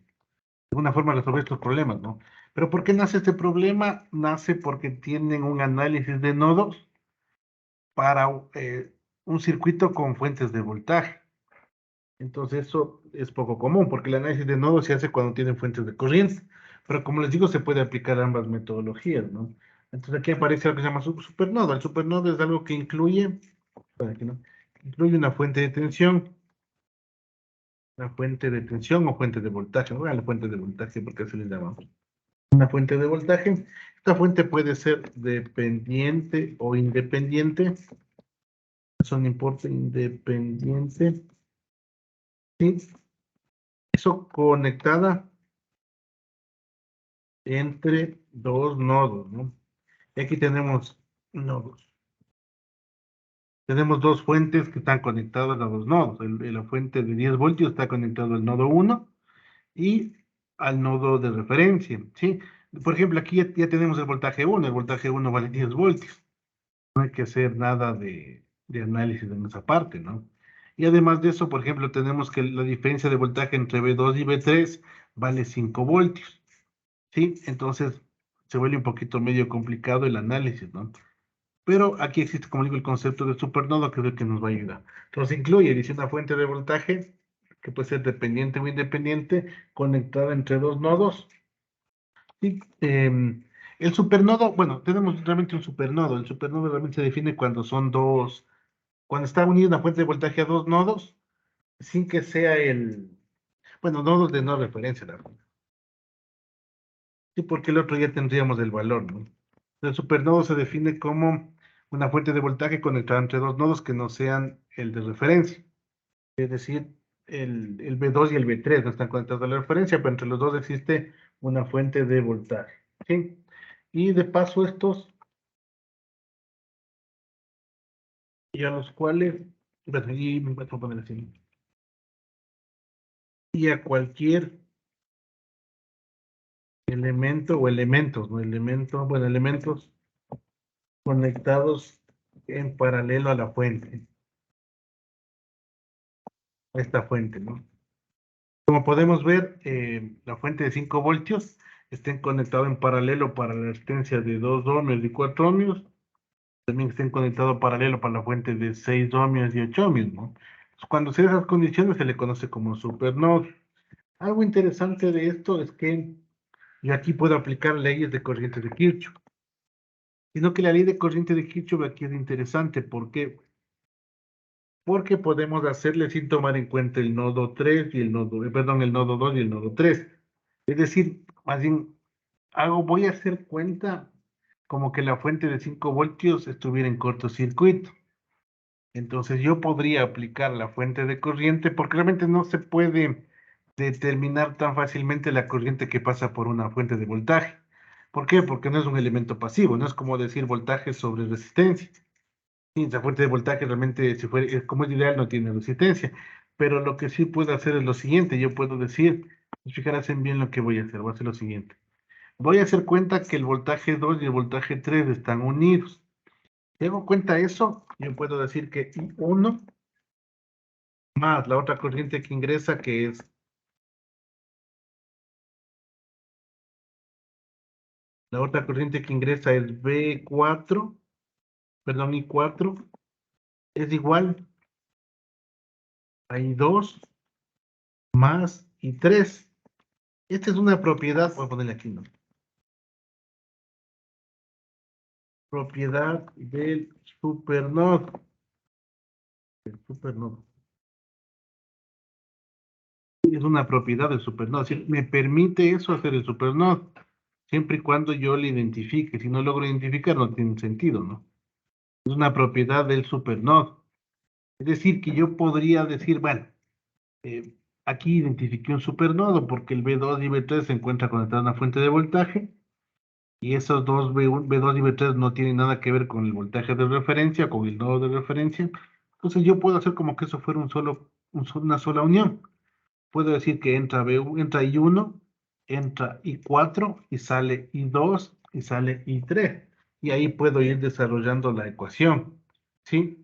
una forma de resolver estos problemas, ¿no? Pero ¿por qué nace este problema? Nace porque tienen un análisis de nodos para un circuito con fuentes de voltaje. Entonces eso es poco común porque el análisis de nodos se hace cuando tienen fuentes de corriente. Pero como les digo, se puede aplicar a ambas metodologías, ¿no? Entonces aquí aparece algo que se llama supernodo. El supernodo es algo que incluye, bueno, aquí no, incluye una fuente de tensión o fuente de voltaje. No la fuente de voltaje porque así le llamamos. Una fuente de voltaje. Esta fuente puede ser dependiente o independiente. Eso no importa, independiente. Sí, eso conectada entre dos nodos, ¿no? Y aquí tenemos nodos. Tenemos dos fuentes que están conectadas a dos nodos. La fuente de 10 voltios está conectada al nodo 1 y al nodo de referencia, ¿sí? Por ejemplo, aquí ya tenemos el voltaje 1. El voltaje 1 vale 10 voltios. No hay que hacer nada de análisis en esa parte, ¿no? Y además de eso, por ejemplo, tenemos que la diferencia de voltaje entre B2 y B3 vale 5 voltios, ¿sí? Entonces se vuelve un poquito medio complicado el análisis, ¿no? Pero aquí existe, como digo, el concepto de supernodo, que es el que nos va a ayudar. Entonces incluye, dice, una fuente de voltaje que puede ser dependiente o independiente, conectada entre dos nodos. ¿Sí? El supernodo, bueno, tenemos realmente un supernodo. El supernodo realmente se define cuando son dos, cuando está unida una fuente de voltaje a dos nodos, sin que sea bueno, nodos de no referencia, la verdad. Sí, porque el otro ya tendríamos el valor, ¿no? El supernodo se define como una fuente de voltaje conectada entre dos nodos que no sean el de referencia. Es decir, el B2 y el B3 no están conectados a la referencia, pero entre los dos existe una fuente de voltaje. ¿Sí? Y de paso estos, y a los cuales, bueno, y me voy a poner así, y a cualquier elemento o elementos, ¿no? Elementos, bueno, elementos conectados en paralelo a la fuente, a esta fuente, ¿no? Como podemos ver, la fuente de 5 voltios está conectada en paralelo para la resistencia de 2 ohmios y 4 ohmios. También está conectado paralelo para la fuente de 6 ohmios y 8 ohmios, ¿no? Entonces, cuando se dan esas condiciones se le conoce como supernodo. Algo interesante de esto es que yo aquí puedo aplicar leyes de corriente de Kirchhoff. Sino que la ley de corriente de Kirchhoff aquí es interesante. ¿Por qué? Porque podemos hacerle sin tomar en cuenta el nodo 3 y el nodo 2 y el nodo 3. Es decir, más bien, voy a hacer cuenta como que la fuente de 5 voltios estuviera en cortocircuito. Entonces yo podría aplicar la fuente de corriente porque realmente no se puede determinar tan fácilmente la corriente que pasa por una fuente de voltaje. ¿Por qué? Porque no es un elemento pasivo, no es como decir voltaje sobre resistencia. Sí, esa fuente de voltaje realmente, si fuera, como es ideal, no tiene resistencia. Pero lo que sí puedo hacer es lo siguiente, yo puedo decir, fijarse bien lo que voy a hacer, voy a hacer lo siguiente. Voy a hacer cuenta que el voltaje 2 y el voltaje 3 están unidos. Si hago cuenta de eso, yo puedo decir que I1 más la otra corriente que ingresa, que es la otra corriente que ingresa es B4, perdón, I4, es igual a I2 más I3. Esta es una propiedad, voy a ponerle aquí, ¿no? Propiedad del supernodo. El supernodo. es una propiedad del supernodo. Es decir, me permite eso hacer el supernodo, siempre y cuando yo le identifique. Si no logro identificar, no tiene sentido, ¿no? Es una propiedad del supernodo. Es decir, que yo podría decir, bueno, aquí identifiqué un supernodo porque el B2 y B3 se encuentran conectados a una fuente de voltaje y esos dos B2 y B3 no tienen nada que ver con el voltaje de referencia, con el nodo de referencia. Entonces yo puedo hacer como que eso fuera una sola unión. Puedo decir que entra I1, entra I4 y sale I2 y sale I3. Y ahí puedo ir desarrollando la ecuación, ¿sí?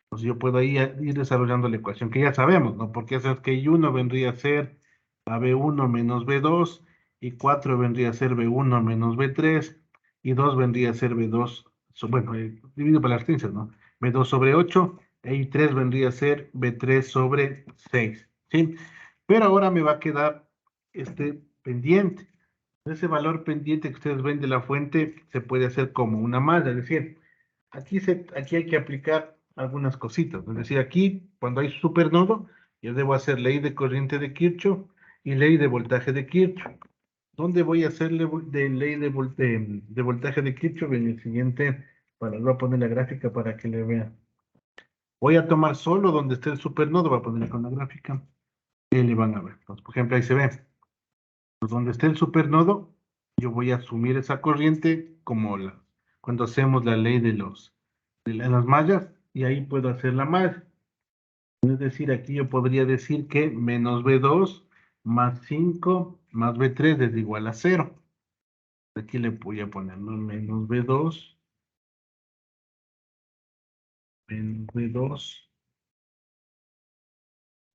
Pues yo puedo ahí ir desarrollando la ecuación que ya sabemos, ¿no? Porque eso es que I1 vendría a ser a B1 menos B2, I4 vendría a ser B1 menos B3, I2 vendría a ser B2, bueno, dividido por las distancias, ¿no? B2 sobre 8, e I3 vendría a ser B3 sobre 6, ¿sí? Pero ahora me va a quedar este pendiente. Ese valor pendiente que ustedes ven de la fuente se puede hacer como una malla, es decir, aquí hay que aplicar algunas cositas. Es decir, aquí, cuando hay supernodo, yo debo hacer ley de corriente de Kirchhoff y ley de voltaje de Kirchhoff. ¿Dónde voy a hacer ley de voltaje de Kirchhoff? En el siguiente, voy a poner la gráfica para que le vean. Voy a tomar solo donde esté el supernodo, voy a poner con la gráfica, y le van a ver. Entonces, por ejemplo, ahí se ve. Pues donde esté el supernodo, yo voy a asumir esa corriente como cuando hacemos la ley de las mallas, y ahí puedo hacer la malla. Es decir, aquí yo podría decir que menos B2 más 5 más B3 es igual a 0. Aquí le voy a poner, ¿no? Menos B2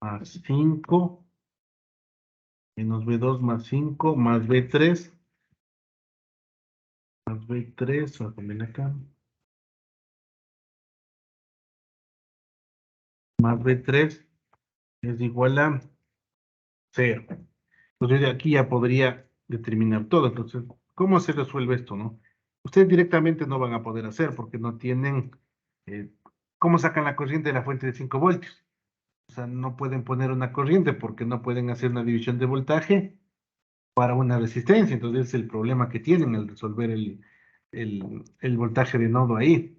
más 5 menos B2 más 5 más B3 voy a poner acá, más B3 es igual a 0. Entonces de aquí ya podría determinar todo. Entonces, ¿cómo se resuelve esto, no? Ustedes directamente no van a poder hacer porque no tienen... ¿cómo sacan la corriente de la fuente de 5 voltios? O sea, no pueden poner una corriente porque no pueden hacer una división de voltaje para una resistencia. Entonces, es el problema que tienen al resolver el voltaje de nodo ahí.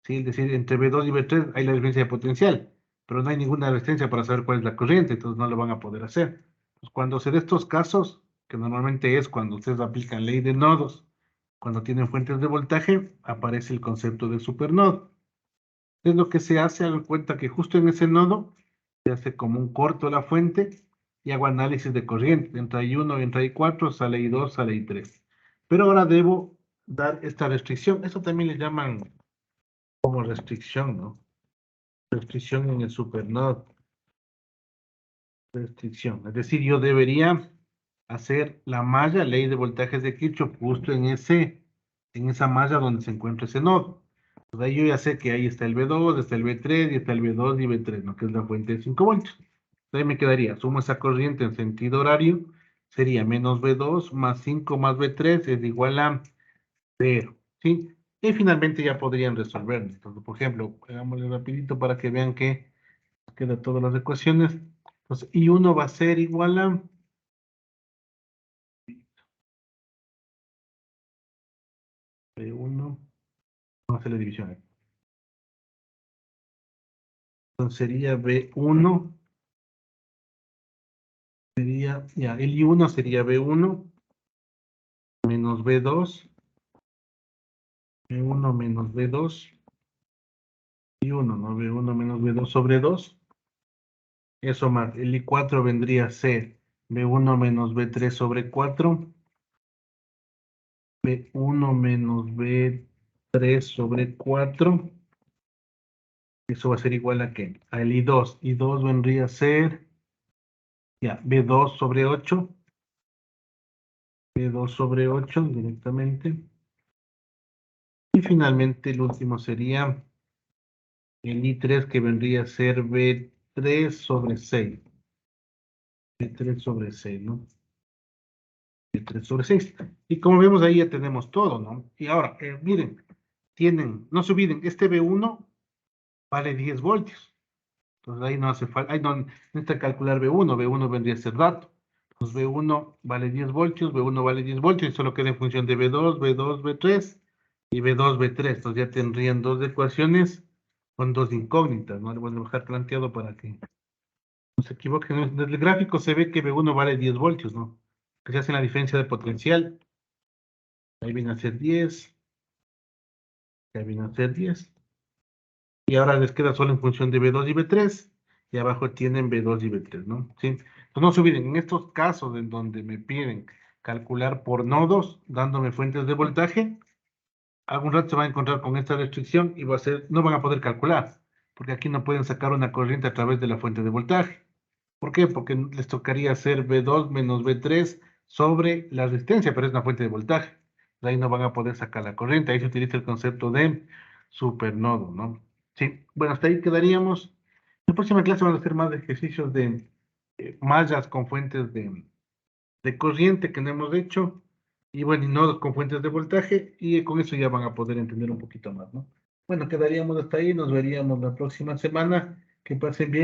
¿Sí? Es decir, entre B2 y B3 hay la diferencia de potencial, pero no hay ninguna resistencia para saber cuál es la corriente, entonces no lo van a poder hacer. Pues cuando se de estos casos, que normalmente es cuando ustedes aplican ley de nodos, cuando tienen fuentes de voltaje, aparece el concepto de supernodo. Es lo que se hace, hagan cuenta que justo en ese nodo se hace como un corto la fuente y hago análisis de corriente. Entra I1, entra I4, sale I2, sale I3. Pero ahora debo dar esta restricción. Eso también le llaman como restricción, ¿no? Restricción en el supernodo. Restricción. Es decir, yo debería hacer la malla, ley de voltajes de Kirchhoff, justo en esa malla donde se encuentra ese nodo. Entonces ahí yo ya sé que ahí está el B2, está el B3 y está el B2 y B3, ¿no? Que es la fuente de 5 voltios. Entonces ahí me quedaría, sumo esa corriente en sentido horario, sería menos B2 más 5 más B3 es igual a 0, ¿sí? Y finalmente ya podrían resolver. Entonces, por ejemplo, hagámosle rapidito para que vean que quedan todas las ecuaciones. Entonces, I1 va a ser igual a... B1, vamos a hacer la división aquí. Entonces sería B1, sería, ya, el I1 sería B1 menos B2, B1 menos B2, I1, ¿no? B1 menos B2 sobre 2. Eso más, el I4 vendría a ser B1 menos B3 sobre 4, B1 menos B3 sobre 4. Eso va a ser igual a ¿qué? A el I2. I2 vendría a ser, ya, B2 sobre 8. B2 sobre 8 directamente. Y finalmente el último sería el I3 que vendría a ser B3 sobre 6. B3 sobre 6, ¿no? B3 sobre 6. Y como vemos ahí ya tenemos todo, ¿no? Y ahora, miren, no se olviden, este B1 vale 10 voltios. Entonces ahí no hace falta, ahí no necesita calcular B1, B1 vendría a ser dato. Entonces B1 vale 10 voltios, B1 vale 10 voltios y solo queda en función de B2, B2, B3 y B2, B3. Entonces ya tendrían dos ecuaciones con dos incógnitas, ¿no? Le voy a dejar planteado para que no se equivoquen. Desde el gráfico se ve que B1 vale 10 voltios, ¿no? Que se hace la diferencia de potencial. Ahí viene a ser 10. Ahí viene a ser 10. Y ahora les queda solo en función de B2 y B3. Y abajo tienen B2 y B3, ¿no? ¿Sí? Entonces no se olviden, en estos casos en donde me piden calcular por nodos, dándome fuentes de voltaje, algún rato se van a encontrar con esta restricción y va a ser, no van a poder calcular, porque aquí no pueden sacar una corriente a través de la fuente de voltaje. ¿Por qué? Porque les tocaría hacer B2 menos B3 sobre la resistencia, pero es una fuente de voltaje. De ahí no van a poder sacar la corriente. Ahí se utiliza el concepto de supernodo, ¿no? Sí, bueno, hasta ahí quedaríamos. En la próxima clase van a hacer más ejercicios de mallas con fuentes de corriente que no hemos hecho. Y bueno, y nodos con fuentes de voltaje. Y con eso ya van a poder entender un poquito más, ¿no? Bueno, quedaríamos hasta ahí. Nos veríamos la próxima semana. Que pasen bien.